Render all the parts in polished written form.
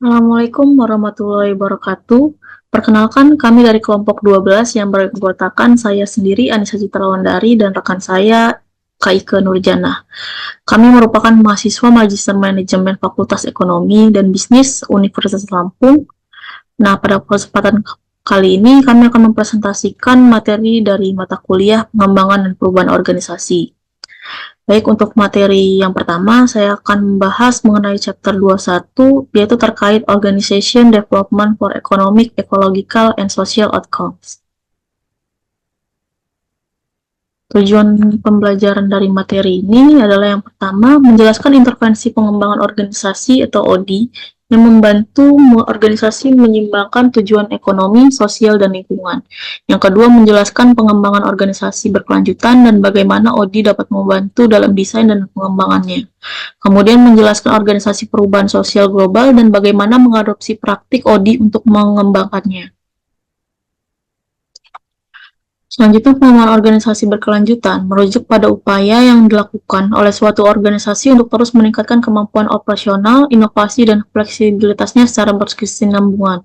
Assalamualaikum warahmatullahi wabarakatuh. Perkenalkan, kami dari kelompok 12 yang beranggotakan saya sendiri, Anissa Citrawandari, dan rekan saya, Kak Ike Nurjanah. Kami merupakan mahasiswa Magister Manajemen Fakultas Ekonomi dan Bisnis Universitas Lampung. Nah, pada kesempatan kali ini kami akan mempresentasikan materi dari mata kuliah Pengembangan dan Perubahan Organisasi. Baik, untuk materi yang pertama, saya akan membahas mengenai chapter 21, yaitu terkait Organization Development for Economic, Ecological, and Social Outcomes. Tujuan pembelajaran dari materi ini adalah yang pertama, menjelaskan intervensi pengembangan organisasi atau OD yang membantu organisasi menyeimbangkan tujuan ekonomi, sosial, dan lingkungan. Yang kedua, menjelaskan pengembangan organisasi berkelanjutan dan bagaimana OD dapat membantu dalam desain dan pengembangannya. Kemudian menjelaskan organisasi perubahan sosial global dan bagaimana mengadopsi praktik OD untuk mengembangkannya. Selanjutnya, pengembangan organisasi berkelanjutan merujuk pada upaya yang dilakukan oleh suatu organisasi untuk terus meningkatkan kemampuan operasional, inovasi, dan fleksibilitasnya secara berkesinambungan.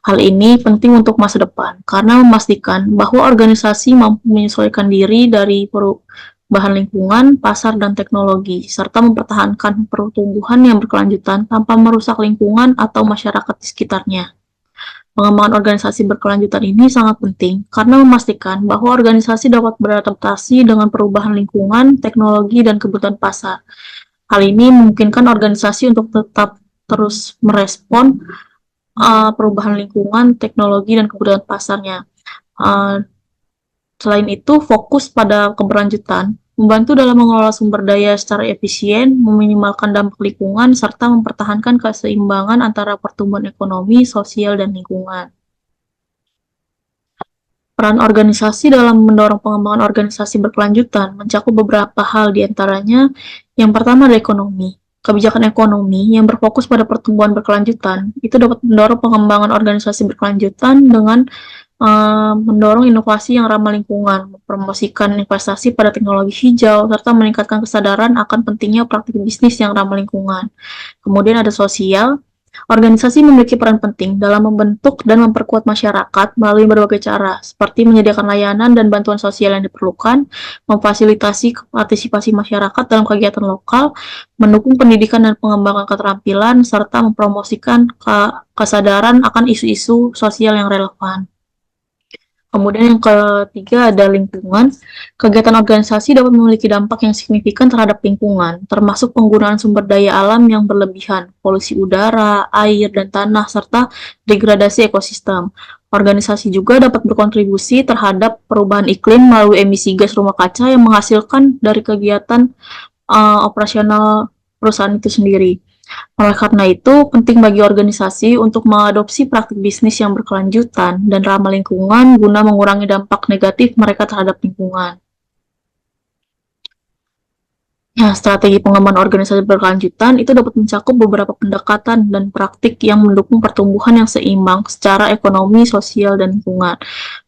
Hal ini penting untuk masa depan, karena memastikan bahwa organisasi mampu menyesuaikan diri dari perubahan lingkungan, pasar, dan teknologi, serta mempertahankan pertumbuhan yang berkelanjutan tanpa merusak lingkungan atau masyarakat di sekitarnya. Pengembangan organisasi berkelanjutan ini sangat penting karena memastikan bahwa organisasi dapat beradaptasi dengan perubahan lingkungan, teknologi, dan kebutuhan pasar. Hal ini memungkinkan organisasi untuk tetap terus merespon perubahan lingkungan, teknologi, dan kebutuhan pasarnya. Selain itu, fokus pada keberlanjutan, membantu dalam mengelola sumber daya secara efisien, meminimalkan dampak lingkungan, serta mempertahankan keseimbangan antara pertumbuhan ekonomi, sosial, dan lingkungan. Peran organisasi dalam mendorong pengembangan organisasi berkelanjutan mencakup beberapa hal, diantaranya yang pertama adalah ekonomi. Kebijakan ekonomi yang berfokus pada pertumbuhan berkelanjutan itu dapat mendorong pengembangan organisasi berkelanjutan dengan mendorong inovasi yang ramah lingkungan, mempromosikan investasi pada teknologi hijau, serta meningkatkan kesadaran akan pentingnya praktik bisnis yang ramah lingkungan. Kemudian ada sosial. Organisasi memiliki peran penting dalam membentuk dan memperkuat masyarakat melalui berbagai cara, seperti menyediakan layanan dan bantuan sosial yang diperlukan, memfasilitasi partisipasi masyarakat dalam kegiatan lokal, mendukung pendidikan dan pengembangan keterampilan, serta mempromosikan kesadaran akan isu-isu sosial yang relevan. Kemudian yang ketiga ada lingkungan. Kegiatan organisasi dapat memiliki dampak yang signifikan terhadap lingkungan, termasuk penggunaan sumber daya alam yang berlebihan, polusi udara, air, dan tanah, serta degradasi ekosistem. Organisasi juga dapat berkontribusi terhadap perubahan iklim melalui emisi gas rumah kaca yang menghasilkan dari kegiatan operasional perusahaan itu sendiri. Oleh karena itu, penting bagi organisasi untuk mengadopsi praktik bisnis yang berkelanjutan dan ramah lingkungan guna mengurangi dampak negatif mereka terhadap lingkungan. Nah, strategi pengembangan organisasi berkelanjutan itu dapat mencakup beberapa pendekatan dan praktik yang mendukung pertumbuhan yang seimbang secara ekonomi, sosial, dan lingkungan.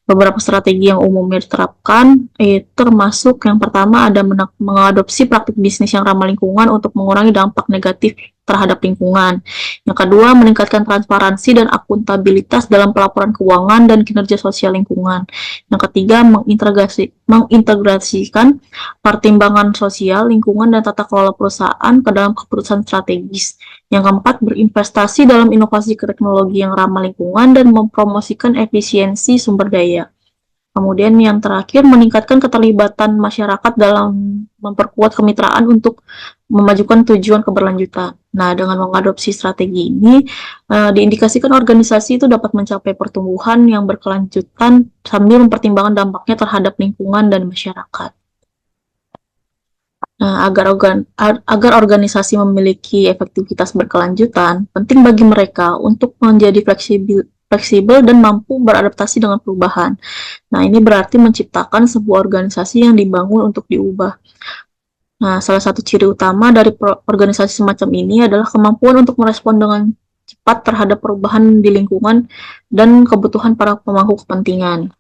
Beberapa strategi yang umumnya diterapkan termasuk yang pertama ada mengadopsi praktik bisnis yang ramah lingkungan untuk mengurangi dampak negatif terhadap lingkungan. Yang kedua, meningkatkan transparansi dan akuntabilitas dalam pelaporan keuangan dan kinerja sosial lingkungan. Yang ketiga, mengintegrasikan pertimbangan sosial, lingkungan, dan tata kelola perusahaan ke dalam keputusan strategis. Yang keempat, berinvestasi dalam inovasi teknologi yang ramah lingkungan dan mempromosikan efisiensi sumber daya. Kemudian yang terakhir, meningkatkan keterlibatan masyarakat dalam memperkuat kemitraan untuk memajukan tujuan keberlanjutan. Nah, dengan mengadopsi strategi ini, diindikasikan organisasi itu dapat mencapai pertumbuhan yang berkelanjutan sambil mempertimbangkan dampaknya terhadap lingkungan dan masyarakat. Nah, agar organisasi memiliki efektivitas berkelanjutan, penting bagi mereka untuk menjadi fleksibel dan mampu beradaptasi dengan perubahan. Nah, ini berarti menciptakan sebuah organisasi yang dibangun untuk diubah. Nah, salah satu ciri utama dari organisasi semacam ini adalah kemampuan untuk merespon dengan cepat terhadap perubahan di lingkungan dan kebutuhan para pemangku kepentingan.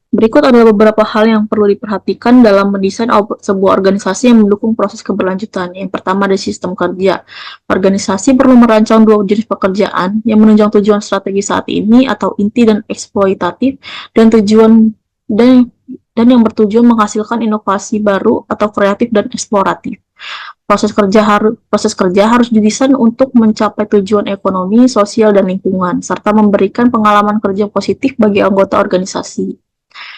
Berikut adalah beberapa hal yang perlu diperhatikan dalam mendesain sebuah organisasi yang mendukung proses keberlanjutan. Yang pertama ada sistem kerja. Organisasi perlu merancang dua jenis pekerjaan yang menunjang tujuan strategi saat ini atau inti dan eksploitatif, dan tujuan dan yang bertujuan menghasilkan inovasi baru atau kreatif dan eksploratif. Proses kerja harus didesain untuk mencapai tujuan ekonomi, sosial, dan lingkungan, serta memberikan pengalaman kerja positif bagi anggota organisasi.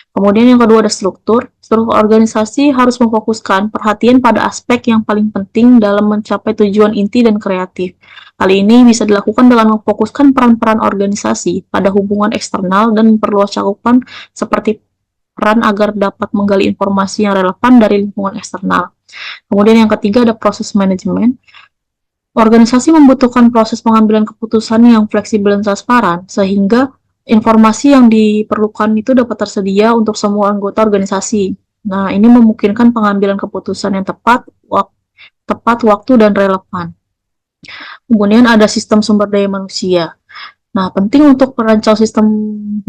Kemudian yang kedua ada struktur. Struktur organisasi harus memfokuskan perhatian pada aspek yang paling penting dalam mencapai tujuan inti dan kreatif. Hal ini bisa dilakukan dengan memfokuskan peran-peran organisasi pada hubungan eksternal dan memperluas cakupan seperti peran agar dapat menggali informasi yang relevan dari lingkungan eksternal. Kemudian yang ketiga ada proses manajemen. Organisasi membutuhkan proses pengambilan keputusan yang fleksibel dan transparan, sehingga informasi yang diperlukan itu dapat tersedia untuk semua anggota organisasi. Nah, ini memungkinkan pengambilan keputusan yang tepat, waktu, dan relevan. Kemudian ada sistem sumber daya manusia. Nah, penting untuk merancang sistem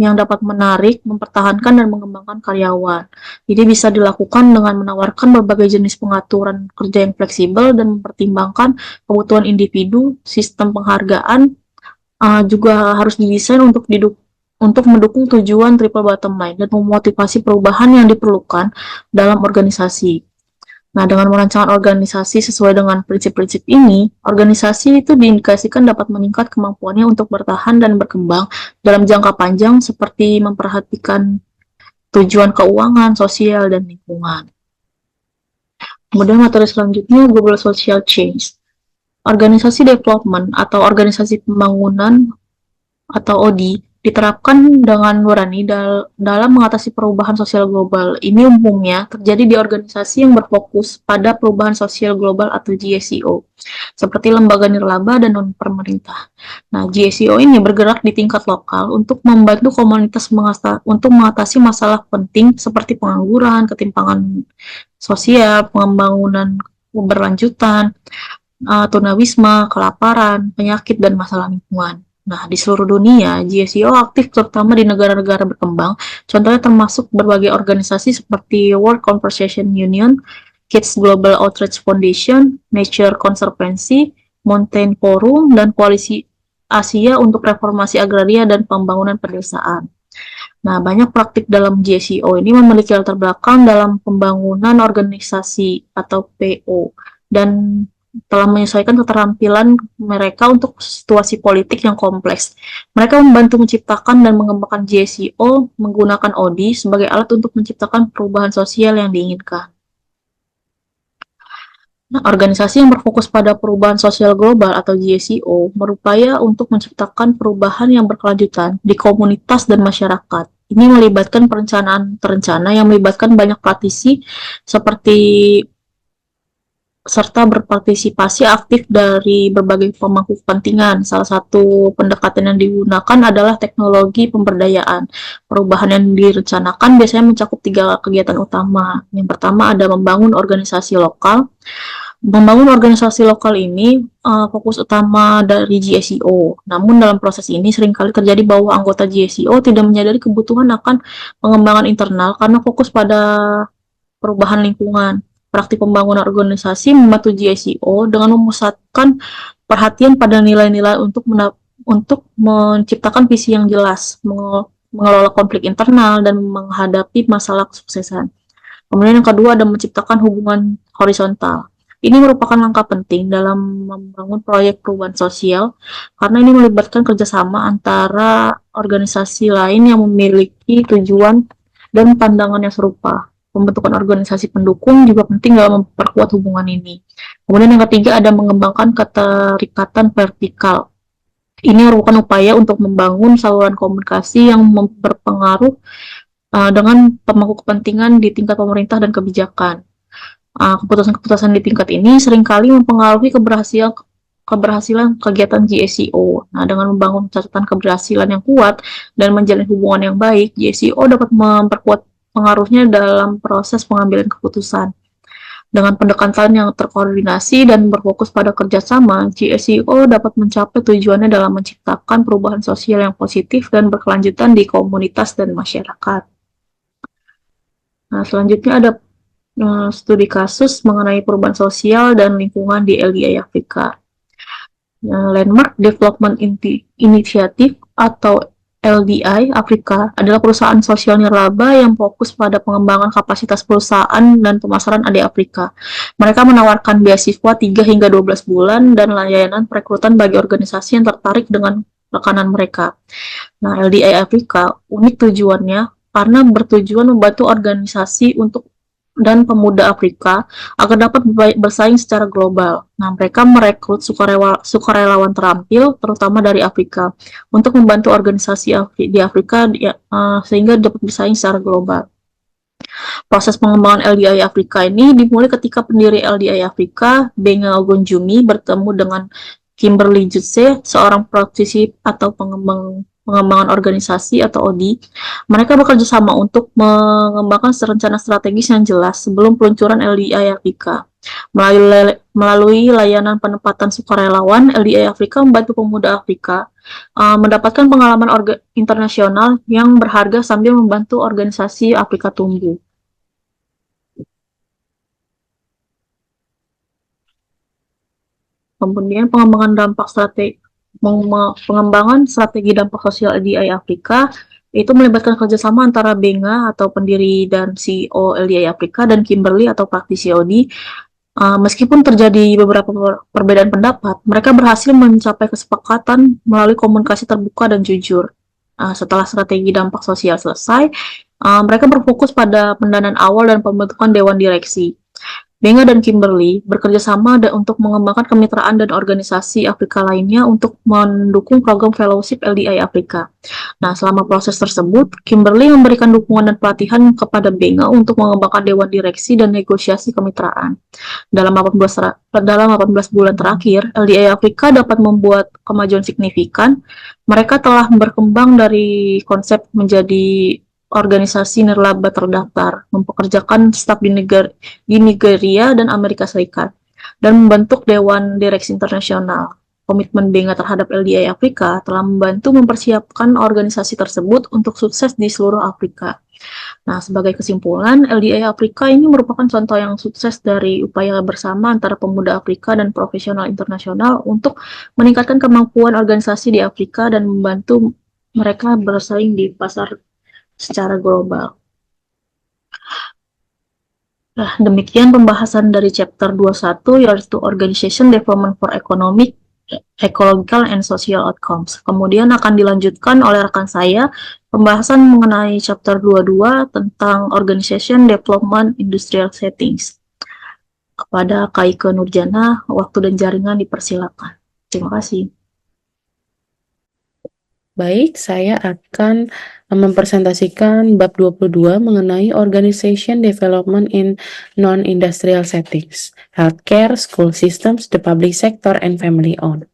yang dapat menarik, mempertahankan, dan mengembangkan karyawan. Jadi bisa dilakukan dengan menawarkan berbagai jenis pengaturan kerja yang fleksibel dan mempertimbangkan kebutuhan individu. Sistem penghargaan juga harus didesain untuk mendukung tujuan triple bottom line dan memotivasi perubahan yang diperlukan dalam organisasi. Nah, dengan merancang organisasi sesuai dengan prinsip-prinsip ini, organisasi itu diindikasikan dapat meningkat kemampuannya untuk bertahan dan berkembang dalam jangka panjang seperti memperhatikan tujuan keuangan, sosial, dan lingkungan. Kemudian materi selanjutnya, Global Social Change. Organisasi development atau organisasi pembangunan atau OD diterapkan dengan nurani dalam mengatasi perubahan sosial global. Ini umumnya terjadi di organisasi yang berfokus pada perubahan sosial global atau GSCO, seperti lembaga nirlaba dan non-pemerintah. Nah, GSCO ini bergerak di tingkat lokal untuk membantu komunitas untuk mengatasi masalah penting seperti pengangguran, ketimpangan sosial, pembangunan berlanjutan, tunawisma, kelaparan, penyakit, dan masalah lingkungan. Nah, di seluruh dunia, GSCO aktif terutama di negara-negara berkembang, contohnya termasuk berbagai organisasi seperti World Conservation Union, Kids Global Outreach Foundation, Nature Conservancy, Mountain Forum, dan Koalisi Asia untuk Reformasi Agraria dan Pembangunan Pedesaan. Nah, banyak praktik dalam GSCO ini memiliki latar belakang dalam pembangunan organisasi atau PO, dan telah menyesuaikan keterampilan mereka untuk situasi politik yang kompleks. Mereka membantu menciptakan dan mengembangkan GSCO menggunakan OD sebagai alat untuk menciptakan perubahan sosial yang diinginkan. Nah, organisasi yang berfokus pada perubahan sosial global atau GSCO berupaya untuk menciptakan perubahan yang berkelanjutan di komunitas dan masyarakat. Ini melibatkan perencanaan terencana yang melibatkan banyak praktisi serta berpartisipasi aktif dari berbagai pemangku kepentingan. Salah satu pendekatan yang digunakan adalah teknologi pemberdayaan. Perubahan yang direncanakan biasanya mencakup 3 kegiatan utama. Yang pertama ada membangun organisasi lokal. Membangun organisasi lokal ini fokus utama dari GSCO. Namun dalam proses ini seringkali terjadi bahwa anggota GSCO tidak menyadari kebutuhan akan pengembangan internal karena fokus pada perubahan lingkungan. Praktik pembangunan organisasi membantu GSCO dengan memusatkan perhatian pada nilai-nilai untuk menciptakan visi yang jelas, mengelola konflik internal, dan menghadapi masalah kesuksesan. Kemudian yang kedua ada menciptakan hubungan horizontal. Ini merupakan langkah penting dalam membangun proyek perubahan sosial karena ini melibatkan kerjasama antara organisasi lain yang memiliki tujuan dan pandangan yang serupa. Pembentukan organisasi pendukung juga penting dalam memperkuat hubungan ini. Kemudian yang ketiga ada mengembangkan keterikatan vertikal. Ini merupakan upaya untuk membangun saluran komunikasi yang berpengaruh dengan pemangku kepentingan di tingkat pemerintah dan kebijakan. Keputusan-keputusan di tingkat ini seringkali mempengaruhi keberhasilan kegiatan GSCO. Nah, dengan membangun catatan keberhasilan yang kuat dan menjalin hubungan yang baik, GSCO dapat memperkuat pengaruhnya dalam proses pengambilan keputusan. Dengan pendekatan yang terkoordinasi dan berfokus pada kerjasama, GSCO dapat mencapai tujuannya dalam menciptakan perubahan sosial yang positif dan berkelanjutan di komunitas dan masyarakat. Nah, selanjutnya ada studi kasus mengenai perubahan sosial dan lingkungan di LDI Afrika. Landmark Development Initiative atau LDI Afrika adalah perusahaan sosial nirlaba yang fokus pada pengembangan kapasitas perusahaan dan pemasaran di Afrika. Mereka menawarkan beasiswa 3 hingga 12 bulan dan layanan perekrutan bagi organisasi yang tertarik dengan rekanan mereka. Nah, LDI Afrika unik tujuannya karena bertujuan membantu organisasi untuk dan pemuda Afrika agar dapat bersaing secara global. Nah, mereka merekrut sukarelawan terampil, terutama dari Afrika, untuk membantu organisasi di Afrika sehingga dapat bersaing secara global. Proses pengembangan LDI Afrika ini dimulai ketika pendiri LDI Afrika, Benga Ogunjumi, bertemu dengan Kimberly Jutse, seorang praktisi atau pengembangan organisasi atau ODI. Mereka bekerja sama untuk mengembangkan rencana strategis yang jelas sebelum peluncuran LDI Afrika. Melalui layanan penempatan sukarelawan, LDI Afrika membantu pemuda Afrika mendapatkan pengalaman internasional yang berharga sambil membantu organisasi Afrika tumbuh. Kemudian pengembangan strategi dampak sosial LDI Afrika itu melibatkan kerjasama antara Benga atau pendiri dan CEO LDI Afrika dan Kimberly atau praktisi ODI. Meskipun terjadi beberapa perbedaan pendapat, mereka berhasil mencapai kesepakatan melalui komunikasi terbuka dan jujur. Setelah strategi dampak sosial selesai, mereka berfokus pada pendanaan awal dan pembentukan dewan direksi. Benga dan Kimberly bekerja sama untuk mengembangkan kemitraan dan organisasi Afrika lainnya untuk mendukung program fellowship LDI Afrika. Nah, selama proses tersebut, Kimberly memberikan dukungan dan pelatihan kepada Benga untuk mengembangkan dewan direksi dan negosiasi kemitraan. Dalam 18 bulan terakhir, LDI Afrika dapat membuat kemajuan signifikan. Mereka telah berkembang dari konsep menjadi organisasi nirlaba terdaftar, mempekerjakan staf di Nigeria dan Amerika Serikat, dan membentuk Dewan Direksi Internasional. Komitmen Benga terhadap LDI Afrika telah membantu mempersiapkan organisasi tersebut untuk sukses di seluruh Afrika. Nah, sebagai kesimpulan, LDI Afrika ini merupakan contoh yang sukses dari upaya bersama antara pemuda Afrika dan profesional internasional untuk meningkatkan kemampuan organisasi di Afrika dan membantu mereka bersaing di pasar secara global. Nah, demikian pembahasan dari chapter 21 yaitu Organization Development for Economic, Ecological, and Social Outcomes. Kemudian akan dilanjutkan oleh rekan saya pembahasan mengenai chapter 22 tentang Organization Development Industrial Settings. Kepada Kaike Nurjana, waktu dan jaringan dipersilakan. Terima kasih. Baik, saya akan mempresentasikan bab 22 mengenai Organization Development in Non-Industrial Settings, Healthcare, School Systems, the Public Sector, and Family Owned.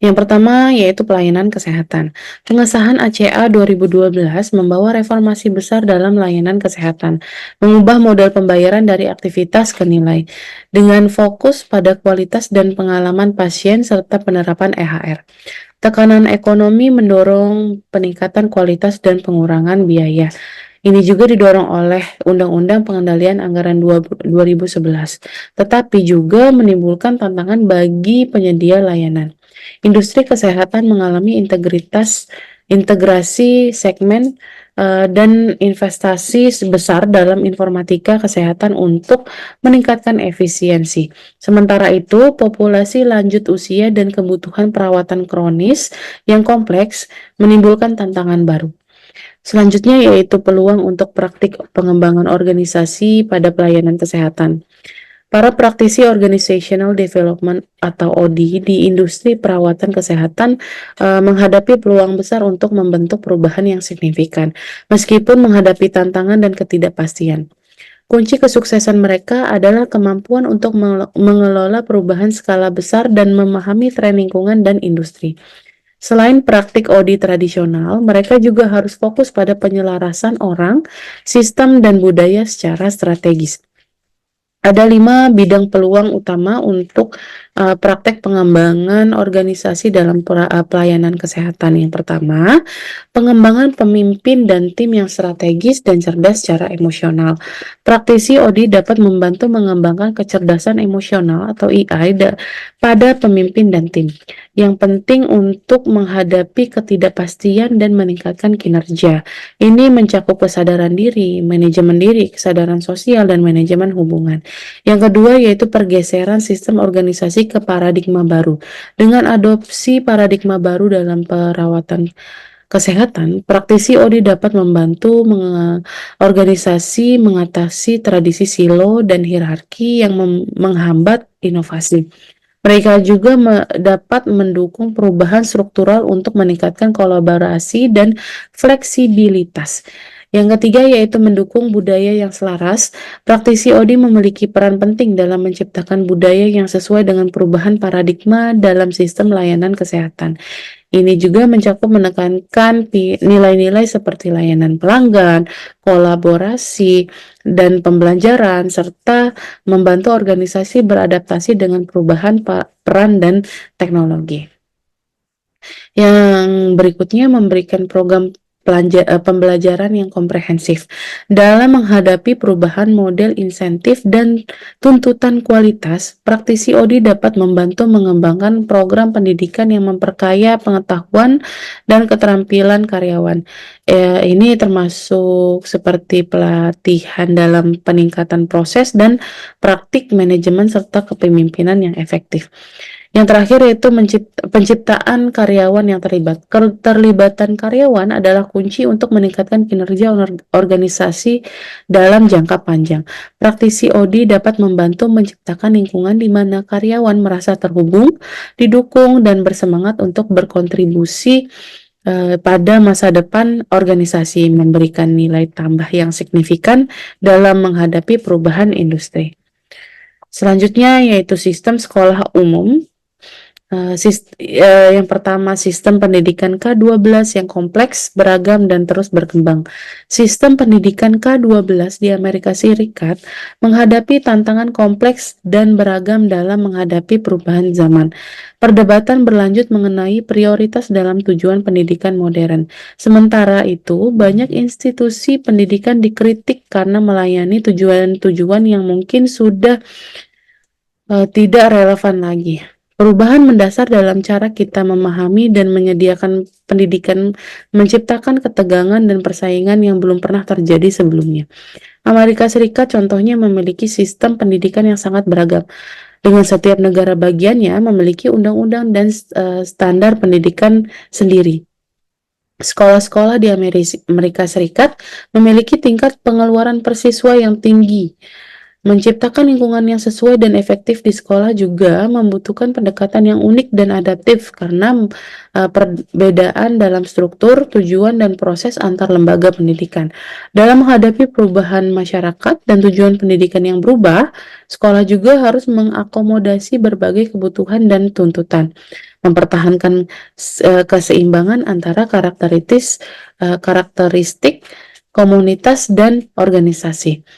Yang pertama yaitu pelayanan kesehatan. Pengesahan ACA 2012 membawa reformasi besar dalam layanan kesehatan, mengubah model pembayaran dari aktivitas ke nilai, dengan fokus pada kualitas dan pengalaman pasien serta penerapan EHR. Tekanan ekonomi mendorong peningkatan kualitas dan pengurangan biaya. Ini juga didorong oleh Undang-Undang Pengendalian Anggaran 2011, tetapi juga menimbulkan tantangan bagi penyedia layanan. Industri kesehatan mengalami integrasi segmen dan investasi besar dalam informatika kesehatan untuk meningkatkan efisiensi. Sementara itu, populasi lanjut usia dan kebutuhan perawatan kronis yang kompleks menimbulkan tantangan baru. Selanjutnya yaitu peluang untuk praktik pengembangan organisasi pada pelayanan kesehatan. Para praktisi Organizational Development atau OD di industri perawatan kesehatan menghadapi peluang besar untuk membentuk perubahan yang signifikan, meskipun menghadapi tantangan dan ketidakpastian. Kunci kesuksesan mereka adalah kemampuan untuk mengelola perubahan skala besar dan memahami tren lingkungan dan industri. Selain praktik OD tradisional, mereka juga harus fokus pada penyelarasan orang, sistem, dan budaya secara strategis. Ada 5 bidang peluang utama untuk praktek pengembangan organisasi dalam pelayanan kesehatan. Yang pertama, pengembangan pemimpin dan tim yang strategis dan cerdas secara emosional. Praktisi OD dapat membantu mengembangkan kecerdasan emosional atau EI pada pemimpin dan tim, yang penting untuk menghadapi ketidakpastian dan meningkatkan kinerja. Ini mencakup kesadaran diri, kesadaran sosial, dan manajemen hubungan. Yang kedua yaitu pergeseran sistem organisasi ke paradigma baru. Dengan adopsi paradigma baru dalam perawatan kesehatan, praktisi OD dapat membantu organisasi mengatasi tradisi silo dan hierarki yang menghambat inovasi. Mereka juga dapat mendukung perubahan struktural untuk meningkatkan kolaborasi dan fleksibilitas. Yang ketiga yaitu mendukung budaya yang selaras. Praktisi OD memiliki peran penting dalam menciptakan budaya yang sesuai dengan perubahan paradigma dalam sistem layanan kesehatan. Ini juga mencakup menekankan nilai-nilai seperti layanan pelanggan, kolaborasi, dan pembelajaran, serta membantu organisasi beradaptasi dengan perubahan peran dan teknologi. Yang berikutnya memberikan program pembelajaran yang komprehensif dalam menghadapi perubahan model insentif dan tuntutan kualitas. Praktisi OD dapat membantu mengembangkan program pendidikan yang memperkaya pengetahuan dan keterampilan karyawan. Ini termasuk seperti pelatihan dalam peningkatan proses dan praktik manajemen serta kepemimpinan yang efektif. Yang terakhir yaitu penciptaan karyawan yang terlibat. Keterlibatan karyawan adalah kunci untuk meningkatkan kinerja organisasi dalam jangka panjang. Praktisi OD dapat membantu menciptakan lingkungan di mana karyawan merasa terhubung, didukung, dan bersemangat untuk berkontribusi pada masa depan organisasi, memberikan nilai tambah yang signifikan dalam menghadapi perubahan industri. Selanjutnya yaitu sistem sekolah umum. Yang pertama, sistem pendidikan K-12 yang kompleks, beragam, dan terus berkembang. Sistem pendidikan K-12 di Amerika Serikat menghadapi tantangan kompleks dan beragam dalam menghadapi perubahan zaman. Perdebatan berlanjut mengenai prioritas dalam tujuan pendidikan modern. Sementara itu, banyak institusi pendidikan dikritik karena melayani tujuan-tujuan yang mungkin sudah tidak relevan lagi. Perubahan mendasar dalam cara kita memahami dan menyediakan pendidikan menciptakan ketegangan dan persaingan yang belum pernah terjadi sebelumnya. Amerika Serikat contohnya memiliki sistem pendidikan yang sangat beragam, dengan setiap negara bagiannya memiliki undang-undang dan standar pendidikan sendiri. Sekolah-sekolah di Amerika Serikat memiliki tingkat pengeluaran per siswa yang tinggi. Menciptakan lingkungan yang sesuai dan efektif di sekolah juga membutuhkan pendekatan yang unik dan adaptif karena perbedaan dalam struktur, tujuan, dan proses antar lembaga pendidikan. Dalam menghadapi perubahan masyarakat dan tujuan pendidikan yang berubah, sekolah juga harus mengakomodasi berbagai kebutuhan dan tuntutan, mempertahankan keseimbangan antara karakteristik komunitas dan organisasi.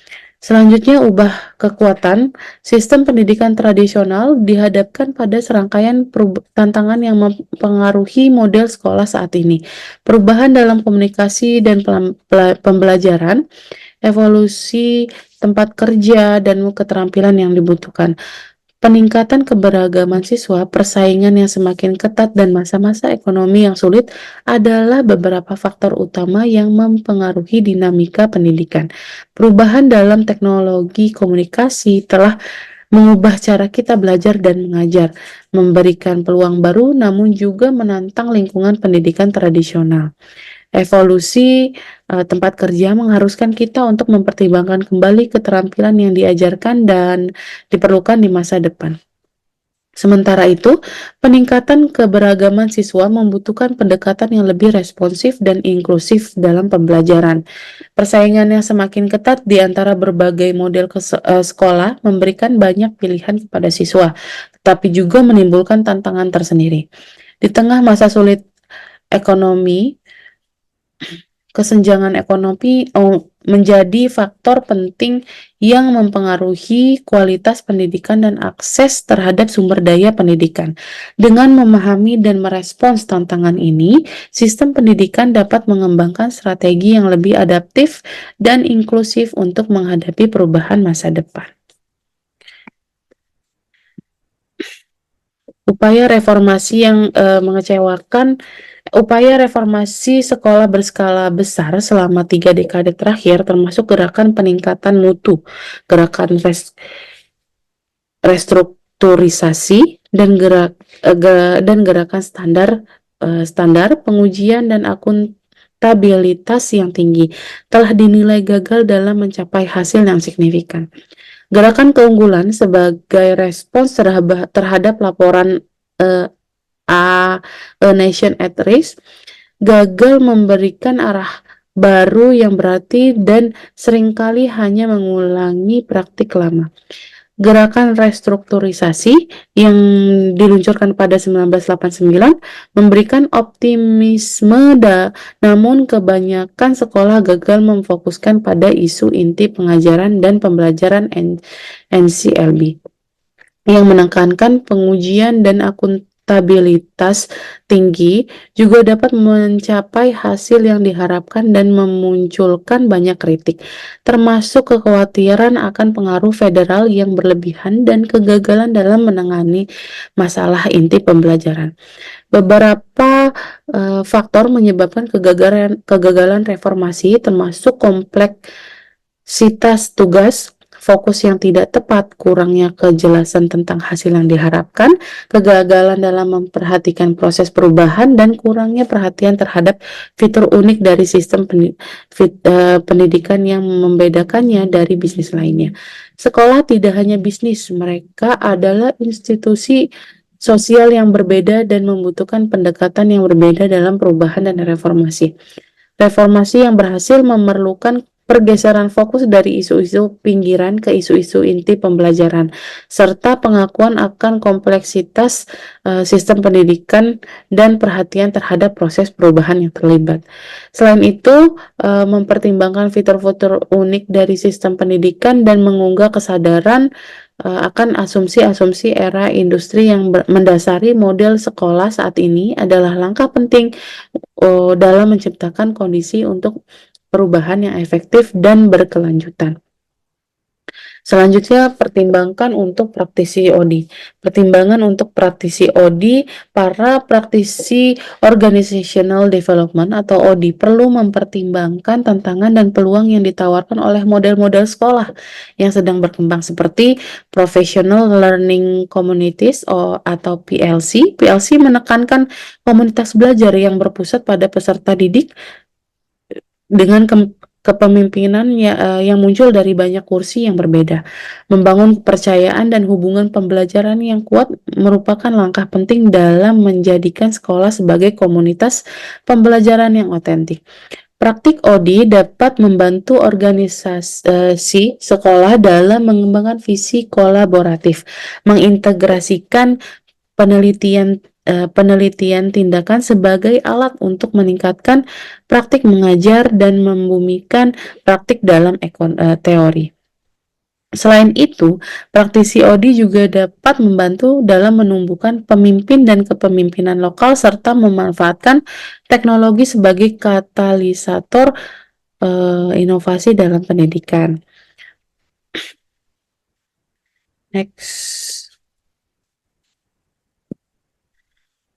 Selanjutnya, ubah kekuatan. Sistem pendidikan tradisional dihadapkan pada serangkaian tantangan yang mempengaruhi model sekolah saat ini. Perubahan dalam komunikasi dan pembelajaran, evolusi tempat kerja, dan keterampilan yang dibutuhkan. Peningkatan keberagaman siswa, persaingan yang semakin ketat, dan masa-masa ekonomi yang sulit adalah beberapa faktor utama yang mempengaruhi dinamika pendidikan. Perubahan dalam teknologi komunikasi telah mengubah cara kita belajar dan mengajar, memberikan peluang baru namun juga menantang lingkungan pendidikan tradisional. Evolusi tempat kerja mengharuskan kita untuk mempertimbangkan kembali keterampilan yang diajarkan dan diperlukan di masa depan. Sementara itu, peningkatan keberagaman siswa membutuhkan pendekatan yang lebih responsif dan inklusif dalam pembelajaran. Persaingan yang semakin ketat di antara berbagai model sekolah memberikan banyak pilihan kepada siswa, tetapi juga menimbulkan tantangan tersendiri. Di tengah masa sulit ekonomi, kesenjangan ekonomi menjadi faktor penting yang mempengaruhi kualitas pendidikan dan akses terhadap sumber daya pendidikan. Dengan memahami dan merespons tantangan ini, sistem pendidikan dapat mengembangkan strategi yang lebih adaptif dan inklusif untuk menghadapi perubahan masa depan. Upaya reformasi yang mengecewakan. Upaya reformasi sekolah berskala besar selama 3 dekade terakhir termasuk gerakan peningkatan mutu, gerakan restrukturisasi, dan gerakan standar pengujian dan akuntabilitas yang tinggi telah dinilai gagal dalam mencapai hasil yang signifikan. Gerakan keunggulan sebagai respons terhadap laporan A Nation at Risk gagal memberikan arah baru yang berarti dan seringkali hanya mengulangi praktik lama. Gerakan restrukturisasi yang diluncurkan pada 1989 memberikan optimisme, namun kebanyakan sekolah gagal memfokuskan pada isu inti pengajaran dan pembelajaran NCLB yang menekankan pengujian dan akuntabilitas tinggi juga dapat mencapai hasil yang diharapkan dan memunculkan banyak kritik, termasuk kekhawatiran akan pengaruh federal yang berlebihan dan kegagalan dalam menangani masalah inti pembelajaran. Beberapa faktor menyebabkan kegagalan reformasi termasuk kompleksitas tugas, fokus yang tidak tepat, kurangnya kejelasan tentang hasil yang diharapkan, kegagalan dalam memperhatikan proses perubahan, dan kurangnya perhatian terhadap fitur unik dari sistem pendidikan yang membedakannya dari bisnis lainnya. Sekolah tidak hanya bisnis, mereka adalah institusi sosial yang berbeda dan membutuhkan pendekatan yang berbeda dalam perubahan dan reformasi. Reformasi yang berhasil memerlukan pergeseran fokus dari isu-isu pinggiran ke isu-isu inti pembelajaran, serta pengakuan akan kompleksitas sistem pendidikan dan perhatian terhadap proses perubahan yang terlibat. Selain itu, mempertimbangkan fitur-fitur unik dari sistem pendidikan dan mengunggah kesadaran akan asumsi-asumsi era industri yang mendasari model sekolah saat ini adalah langkah penting dalam menciptakan kondisi untuk perubahan yang efektif dan berkelanjutan. Selanjutnya, pertimbangkan untuk praktisi OD. Pertimbangan untuk praktisi OD, para praktisi Organizational Development atau OD perlu mempertimbangkan tantangan dan peluang yang ditawarkan oleh model-model sekolah yang sedang berkembang seperti Professional Learning Communities atau PLC. PLC menekankan komunitas belajar yang berpusat pada peserta didik dengan kepemimpinan yang muncul dari banyak kursi yang berbeda. Membangun kepercayaan dan hubungan pembelajaran yang kuat merupakan langkah penting dalam menjadikan sekolah sebagai komunitas pembelajaran yang otentik. Praktik OD dapat membantu organisasi sekolah dalam mengembangkan visi kolaboratif, mengintegrasikan penelitian tindakan sebagai alat untuk meningkatkan praktik mengajar dan membumikan praktik dalam teori. Selain itu, praktisi OD juga dapat membantu dalam menumbuhkan pemimpin dan kepemimpinan lokal serta memanfaatkan teknologi sebagai katalisator inovasi dalam pendidikan. Next.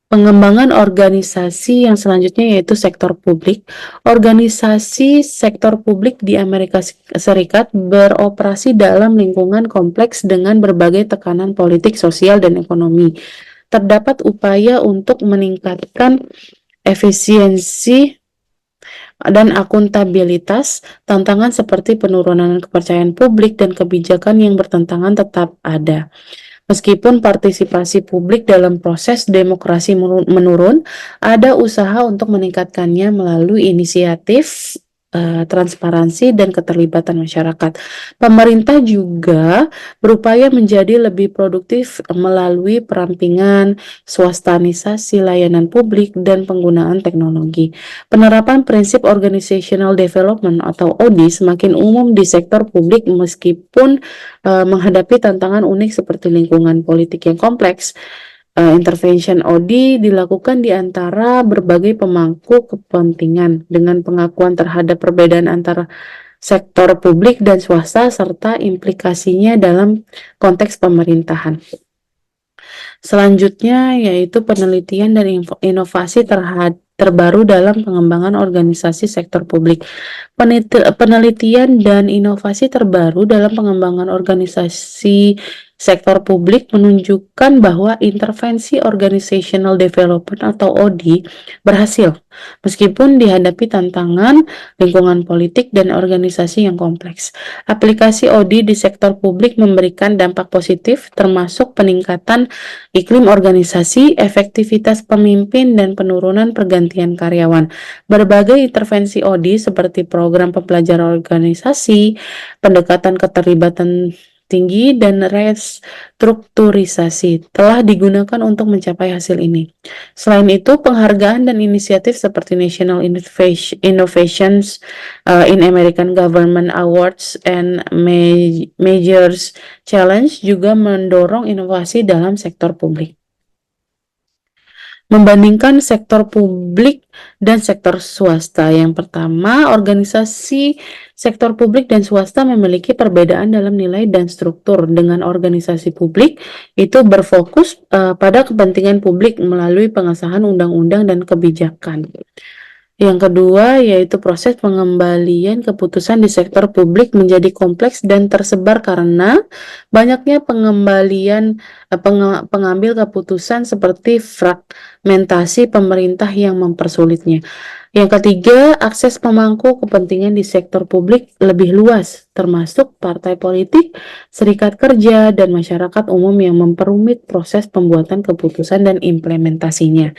Pengembangan organisasi yang selanjutnya yaitu sektor publik. Organisasi sektor publik di Amerika Serikat beroperasi dalam lingkungan kompleks dengan berbagai tekanan politik, sosial, dan ekonomi. Terdapat upaya untuk meningkatkan efisiensi dan akuntabilitas. Tantangan seperti penurunan kepercayaan publik dan kebijakan yang bertentangan tetap ada. Meskipun partisipasi publik dalam proses demokrasi menurun, ada usaha untuk meningkatkannya melalui inisiatif transparansi dan keterlibatan masyarakat. Pemerintah juga berupaya menjadi lebih produktif melalui perampingan, swastanisasi layanan publik, dan penggunaan teknologi. Penerapan prinsip organizational development atau OD semakin umum di sektor publik meskipun menghadapi tantangan unik seperti lingkungan politik yang kompleks. Intervention OD dilakukan di antara berbagai pemangku kepentingan dengan pengakuan terhadap perbedaan antara sektor publik dan swasta serta implikasinya dalam konteks pemerintahan. Selanjutnya yaitu penelitian dan inovasi terbaru dalam pengembangan organisasi sektor publik. Penelitian dan inovasi terbaru dalam pengembangan organisasi sektor publik menunjukkan bahwa intervensi organizational development atau OD berhasil meskipun dihadapi tantangan lingkungan politik dan organisasi yang kompleks. Aplikasi OD di sektor publik memberikan dampak positif termasuk peningkatan iklim organisasi, efektivitas pemimpin, dan penurunan pergantian karyawan. Berbagai intervensi OD seperti program pembelajaran organisasi, pendekatan keterlibatan tinggi, dan restrukturisasi telah digunakan untuk mencapai hasil ini. Selain itu, penghargaan dan inisiatif seperti National Innovations in American Government Awards and Majors Challenge juga mendorong inovasi dalam sektor publik. Membandingkan sektor publik dan sektor swasta. Yang pertama, organisasi sektor publik dan swasta memiliki perbedaan dalam nilai dan struktur. Dengan organisasi publik itu berfokus pada kepentingan publik melalui pengesahan undang-undang dan kebijakan. Yang kedua yaitu proses pengembalian keputusan di sektor publik menjadi kompleks dan tersebar karena banyaknya pengambil keputusan seperti fragmentasi pemerintah yang mempersulitnya. Yang ketiga, akses pemangku kepentingan di sektor publik lebih luas, termasuk partai politik, serikat kerja, dan masyarakat umum yang memperumit proses pembuatan keputusan dan implementasinya.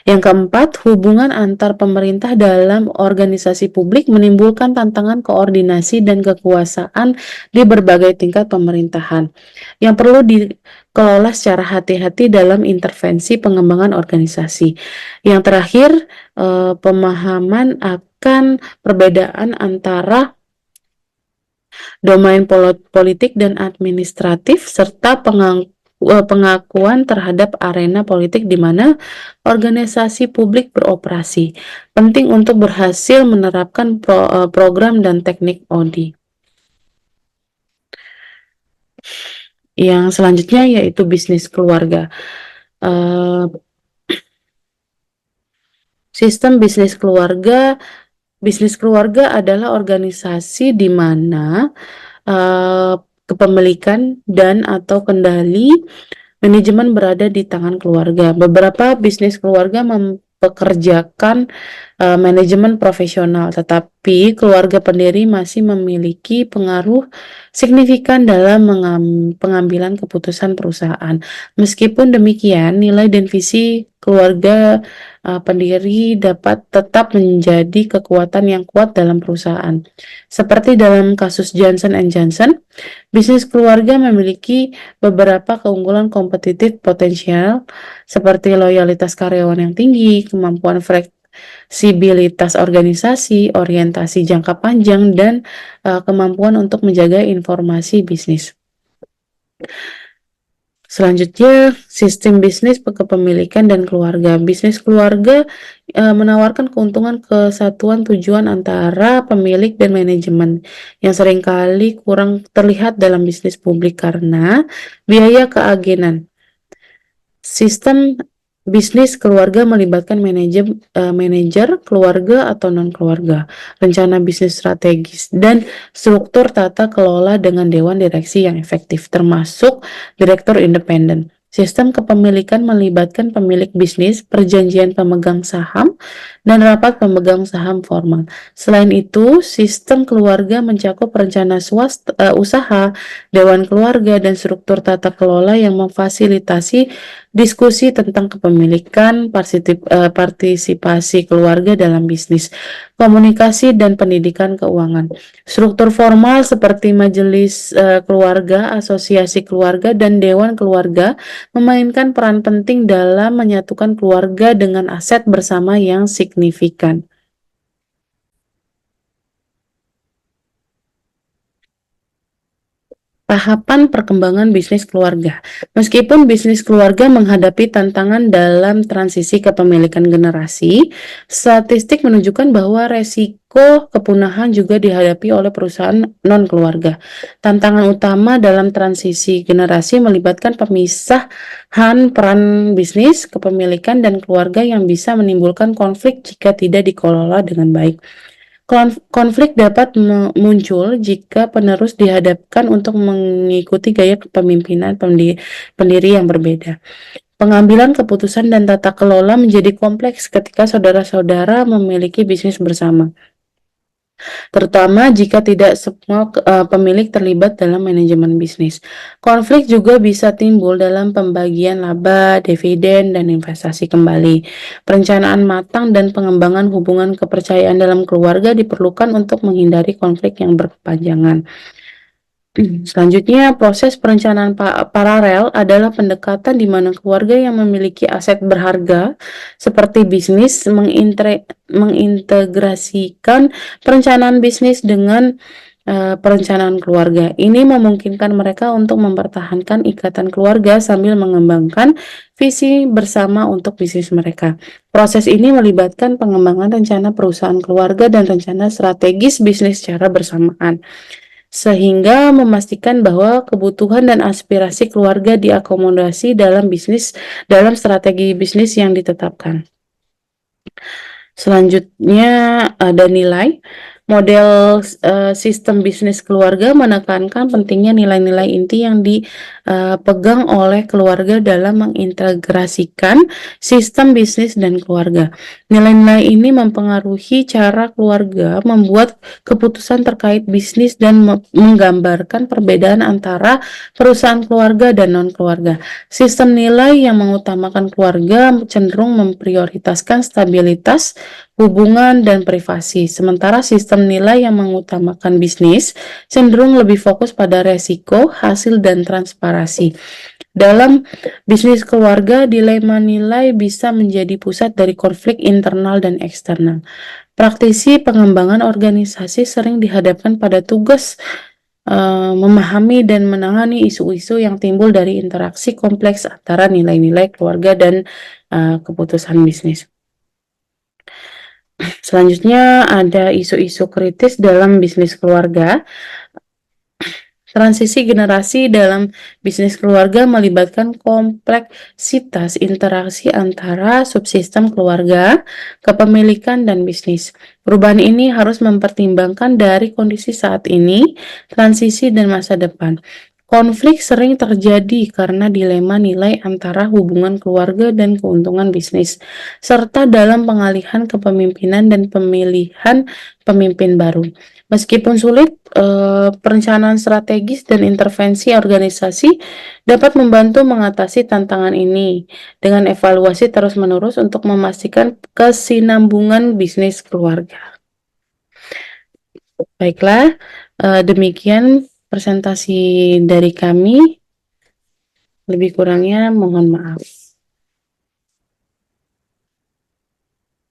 Yang keempat, hubungan antar pemerintah dalam organisasi publik menimbulkan tantangan koordinasi dan kekuasaan di berbagai tingkat pemerintahan yang perlu dikelola secara hati-hati dalam intervensi pengembangan organisasi. Yang terakhir, pemahaman akan perbedaan antara domain politik dan administratif serta pengakuan terhadap arena politik di mana organisasi publik beroperasi. Penting untuk berhasil menerapkan program dan teknik OD. Yang selanjutnya yaitu bisnis keluarga. Sistem bisnis keluarga adalah organisasi di mana kepemilikan dan atau kendali manajemen berada di tangan keluarga. Beberapa bisnis keluarga mempekerjakan manajemen profesional, tetapi keluarga pendiri masih memiliki pengaruh signifikan dalam pengambilan keputusan perusahaan. Meskipun demikian, nilai dan visi keluarga pendiri dapat tetap menjadi kekuatan yang kuat dalam perusahaan. Seperti dalam kasus Johnson & Johnson, bisnis keluarga memiliki beberapa keunggulan kompetitif potensial seperti loyalitas karyawan yang tinggi, kemampuan fleksibilitas organisasi, orientasi jangka panjang, dan kemampuan untuk menjaga informasi bisnis. Selanjutnya, sistem bisnis kepemilikan dan keluarga. Bisnis keluarga menawarkan keuntungan kesatuan tujuan antara pemilik dan manajemen yang seringkali kurang terlihat dalam bisnis publik karena biaya keagenan. Sistem bisnis keluarga melibatkan manajer keluarga atau non-keluarga, rencana bisnis strategis, dan struktur tata kelola dengan dewan direksi yang efektif, termasuk direktur independen. Sistem kepemilikan melibatkan pemilik bisnis, perjanjian pemegang saham, dan rapat pemegang saham formal. Selain itu, sistem keluarga mencakup rencana usaha, dewan keluarga, dan struktur tata kelola yang memfasilitasi diskusi tentang kepemilikan, partisipasi keluarga dalam bisnis, komunikasi dan pendidikan keuangan. Struktur formal seperti majelis keluarga, asosiasi keluarga, dan dewan keluarga memainkan peran penting dalam menyatukan keluarga dengan aset bersama yang signifikan. Tahapan perkembangan bisnis keluarga. Meskipun bisnis keluarga menghadapi tantangan dalam transisi kepemilikan generasi, statistik menunjukkan bahwa resiko kepunahan juga dihadapi oleh perusahaan non-keluarga. Tantangan utama dalam transisi generasi melibatkan pemisahan peran bisnis, kepemilikan, dan keluarga yang bisa menimbulkan konflik jika tidak dikelola dengan baik. Konflik dapat muncul jika penerus dihadapkan untuk mengikuti gaya kepemimpinan pendiri yang berbeda. Pengambilan keputusan dan tata kelola menjadi kompleks ketika saudara-saudara memiliki bisnis bersama, terutama jika tidak semua pemilik terlibat dalam manajemen bisnis. Konflik juga bisa timbul dalam pembagian laba, dividen, dan investasi kembali. Perencanaan matang dan pengembangan hubungan kepercayaan dalam keluarga diperlukan untuk menghindari konflik yang berkepanjangan. Selanjutnya, proses perencanaan paralel adalah pendekatan di mana keluarga yang memiliki aset berharga seperti bisnis mengintegrasikan perencanaan bisnis dengan perencanaan keluarga. Ini memungkinkan mereka untuk mempertahankan ikatan keluarga sambil mengembangkan visi bersama untuk bisnis mereka. Proses ini melibatkan pengembangan rencana perusahaan keluarga dan rencana strategis bisnis secara bersamaan, sehingga memastikan bahwa kebutuhan dan aspirasi keluarga diakomodasi dalam strategi bisnis yang ditetapkan. Selanjutnya ada nilai. Model sistem bisnis keluarga menekankan pentingnya nilai-nilai inti yang dipegang oleh keluarga dalam mengintegrasikan sistem bisnis dan keluarga. Nilai-nilai ini mempengaruhi cara keluarga membuat keputusan terkait bisnis dan menggambarkan perbedaan antara perusahaan keluarga dan non-keluarga. Sistem nilai yang mengutamakan keluarga cenderung memprioritaskan stabilitas hubungan dan privasi, sementara sistem nilai yang mengutamakan bisnis cenderung lebih fokus pada resiko, hasil, dan transparansi. Dalam bisnis keluarga, dilema nilai bisa menjadi pusat dari konflik internal dan eksternal. Praktisi pengembangan organisasi sering dihadapkan pada tugas memahami dan menangani isu-isu yang timbul dari interaksi kompleks antara nilai-nilai keluarga dan keputusan bisnis. Selanjutnya ada isu-isu kritis dalam bisnis keluarga. Transisi generasi dalam bisnis keluarga melibatkan kompleksitas interaksi antara subsistem keluarga, kepemilikan, dan bisnis. Perubahan ini harus mempertimbangkan dari kondisi saat ini, transisi, dan masa depan. Konflik sering terjadi karena dilema nilai antara hubungan keluarga dan keuntungan bisnis, serta dalam pengalihan kepemimpinan dan pemilihan pemimpin baru. Meskipun sulit, perencanaan strategis dan intervensi organisasi dapat membantu mengatasi tantangan ini dengan evaluasi terus-menerus untuk memastikan kesinambungan bisnis keluarga. Baiklah, demikian presentasi dari kami. Lebih kurangnya mohon maaf.